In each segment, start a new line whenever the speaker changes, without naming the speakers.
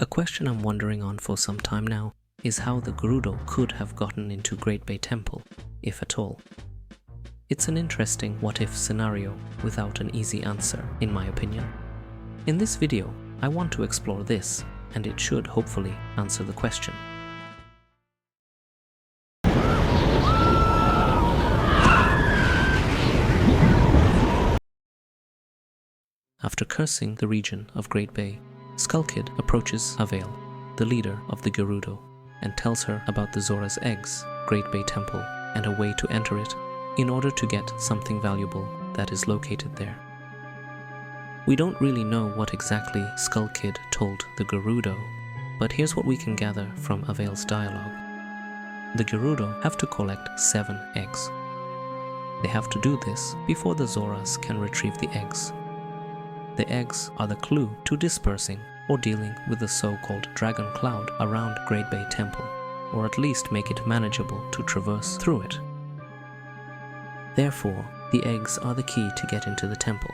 A question I'm wondering on for some time now is how the Gerudo could have gotten into Great Bay Temple, if at all. It's an interesting what-if scenario without an easy answer, in my opinion. In this video, I want to explore this, and it should hopefully answer the question. After cursing the region of Great Bay, Skull Kid approaches Avail, the leader of the Gerudo, and tells her about the Zora's Eggs, Great Bay Temple, and a way to enter it in order to get something valuable that is located there. We don't really know what exactly Skull Kid told the Gerudo, but here's what we can gather from Avail's dialogue. The Gerudo have to collect 7 eggs. They have to do this before the Zoras can retrieve the eggs. The eggs are the clue to dispersing or dealing with the so-called dragon cloud around Great Bay Temple, or at least make it manageable to traverse through it. Therefore, the eggs are the key to get into the temple.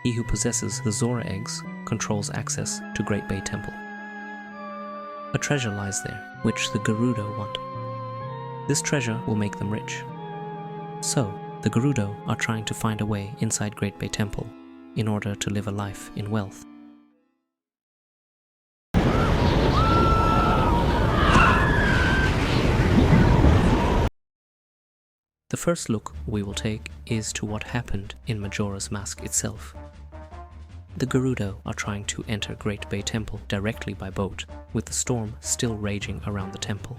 He who possesses the Zora eggs controls access to Great Bay Temple. A treasure lies there, which the Gerudo want. This treasure will make them rich. So, the Gerudo are trying to find a way inside Great Bay Temple in order to live a life in wealth. The first look we will take is to what happened in Majora's Mask itself. The Gerudo are trying to enter Great Bay Temple directly by boat, with the storm still raging around the temple.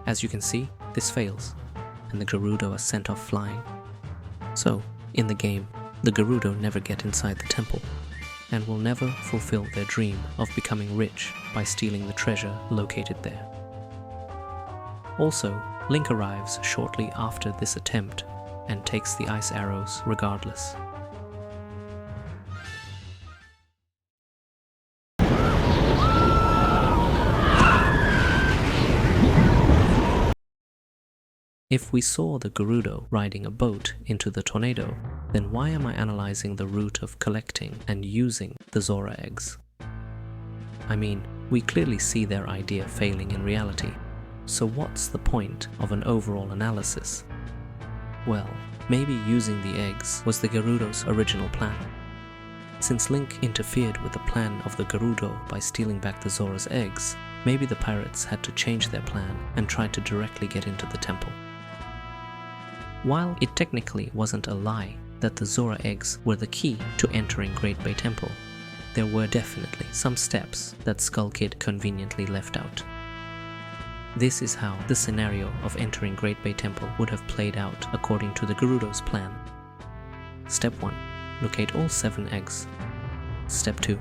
As you can see, this fails, and the Gerudo are sent off flying. So, in the game, the Gerudo never get inside the temple, and will never fulfill their dream of becoming rich by stealing the treasure located there. Also, Link arrives shortly after this attempt and takes the ice arrows regardless. If we saw the Gerudo riding a boat into the tornado, then why am I analyzing the route of collecting and using the Zora eggs? I mean, we clearly see their idea failing in reality, so what's the point of an overall analysis? Well, maybe using the eggs was the Gerudo's original plan. Since Link interfered with the plan of the Gerudo by stealing back the Zora's eggs, maybe the pirates had to change their plan and try to directly get into the temple. While it technically wasn't a lie that the Zora eggs were the key to entering Great Bay Temple, there were definitely some steps that Skull Kid conveniently left out. This is how the scenario of entering Great Bay Temple would have played out according to the Gerudo's plan. Step 1. Locate all 7 eggs. Step 2.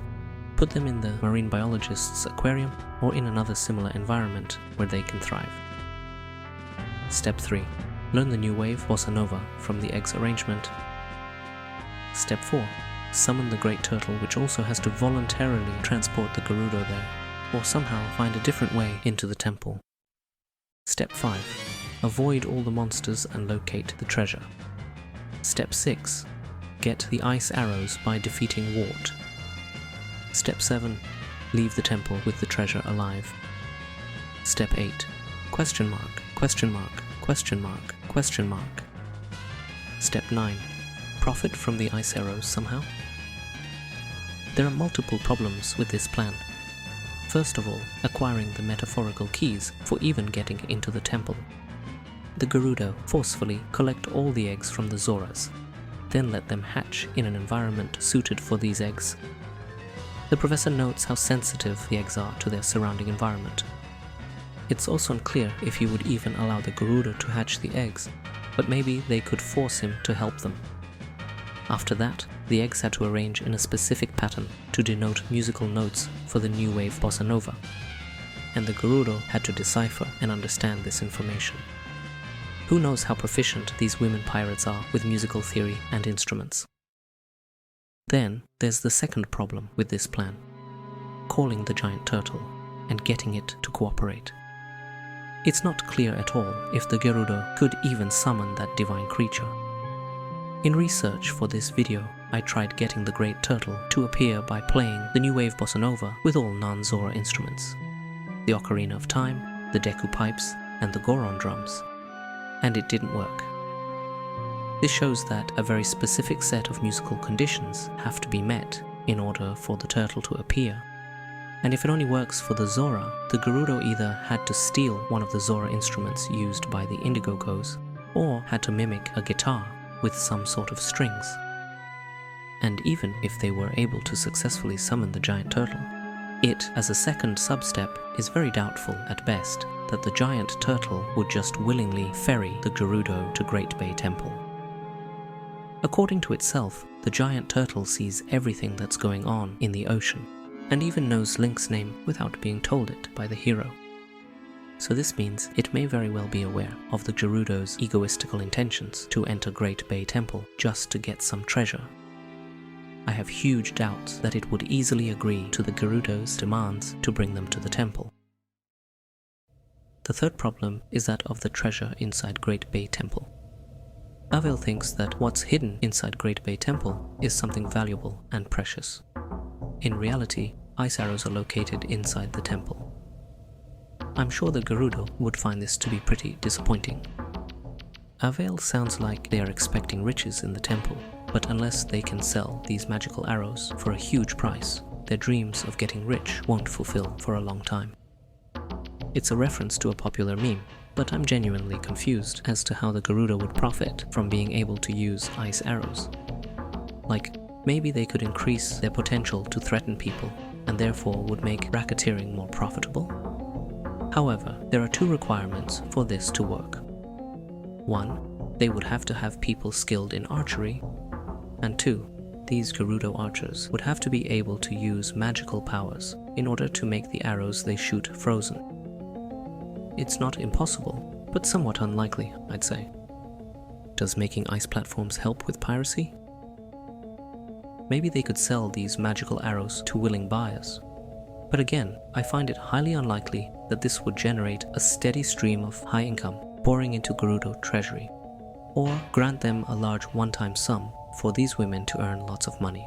Put them in the marine biologist's aquarium or in another similar environment where they can thrive. Step 3. Learn the new wave Bossa Nova from the eggs arrangement. Step 4. Summon the Great Turtle, which also has to voluntarily transport the Gerudo there, or somehow find a different way into the temple. Step 5. Avoid all the monsters and locate the treasure. Step 6. Get the ice arrows by defeating Wart. Step 7. Leave the temple with the treasure alive. Step 8. Question mark, question mark, question mark, question mark. Step 9. Profit from the ice arrows somehow? There are multiple problems with this plan. First of all, acquiring the metaphorical keys for even getting into the temple. The Gerudo forcefully collect all the eggs from the Zoras, then let them hatch in an environment suited for these eggs. The professor notes how sensitive the eggs are to their surrounding environment. It's also unclear if he would even allow the Gerudo to hatch the eggs, but maybe they could force him to help them. After that, the eggs had to arrange in a specific pattern to denote musical notes for the new wave Bossa Nova, and the Gerudo had to decipher and understand this information. Who knows how proficient these women pirates are with musical theory and instruments. Then there's the second problem with this plan: calling the giant turtle and getting it to cooperate. It's not clear at all if the Gerudo could even summon that divine creature. In research for this video, I tried getting the Great Turtle to appear by playing the New Wave Bossa Nova with all non-Zora instruments, the Ocarina of Time, the Deku pipes, and the Goron drums, and it didn't work. This shows that a very specific set of musical conditions have to be met in order for the turtle to appear. And if it only works for the Zora, the Gerudo either had to steal one of the Zora instruments used by the Indigogos, or had to mimic a guitar with some sort of strings. And even if they were able to successfully summon the giant turtle, it, as a second sub-step, is very doubtful at best that the giant turtle would just willingly ferry the Gerudo to Great Bay Temple. According to itself, the giant turtle sees everything that's going on in the ocean, and even knows Link's name without being told it by the hero. So this means it may very well be aware of the Gerudo's egoistical intentions to enter Great Bay Temple just to get some treasure. I have huge doubts that it would easily agree to the Gerudo's demands to bring them to the temple. The third problem is that of the treasure inside Great Bay Temple. Avail thinks that what's hidden inside Great Bay Temple is something valuable and precious. In reality, ice arrows are located inside the temple. I'm sure the Gerudo would find this to be pretty disappointing. Avail sounds like they are expecting riches in the temple, but unless they can sell these magical arrows for a huge price, their dreams of getting rich won't fulfill for a long time. It's a reference to a popular meme, but I'm genuinely confused as to how the Gerudo would profit from being able to use ice arrows. Like, maybe they could increase their potential to threaten people, and therefore would make racketeering more profitable? However, there are two requirements for this to work. One, they would have to have people skilled in archery, and two, these Gerudo archers would have to be able to use magical powers in order to make the arrows they shoot frozen. It's not impossible, but somewhat unlikely, I'd say. Does making ice platforms help with piracy? Maybe they could sell these magical arrows to willing buyers. But again, I find it highly unlikely that this would generate a steady stream of high income pouring into Gerudo treasury, or grant them a large one-time sum for these women to earn lots of money.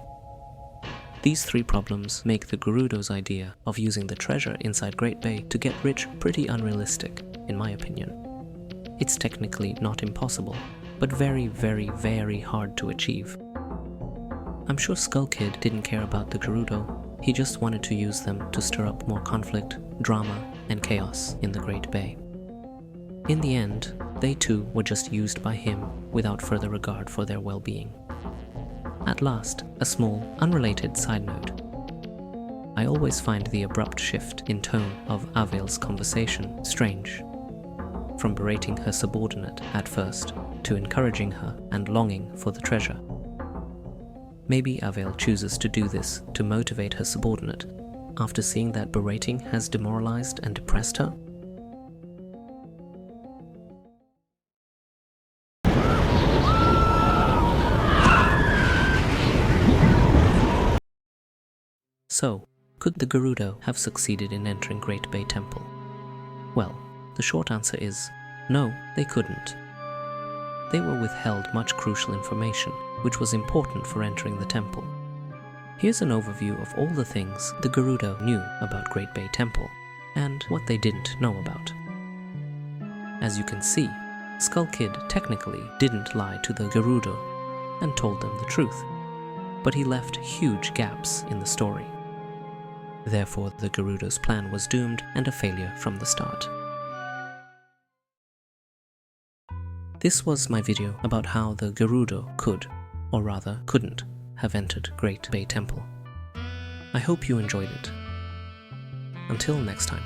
These three problems make the Gerudo's idea of using the treasure inside Great Bay to get rich pretty unrealistic, in my opinion. It's technically not impossible, but very, very, very hard to achieve. I'm sure Skull Kid didn't care about the Gerudo, he just wanted to use them to stir up more conflict, drama, and chaos in the Great Bay. In the end, they too were just used by him without further regard for their well-being. At last, a small, unrelated side note. I always find the abrupt shift in tone of Avail's conversation strange. From berating her subordinate at first, to encouraging her and longing for the treasure. Maybe Avail chooses to do this to motivate her subordinate, after seeing that berating has demoralized and depressed her? So, could the Gerudo have succeeded in entering Great Bay Temple? Well, the short answer is, no, they couldn't. They were withheld much crucial information, which was important for entering the temple. Here's an overview of all the things the Gerudo knew about Great Bay Temple, and what they didn't know about. As you can see, Skull Kid technically didn't lie to the Gerudo, and told them the truth, but he left huge gaps in the story. Therefore, the Gerudo's plan was doomed and a failure from the start. This was my video about how the Gerudo could, or rather couldn't, have entered Great Bay Temple. I hope you enjoyed it. Until next time.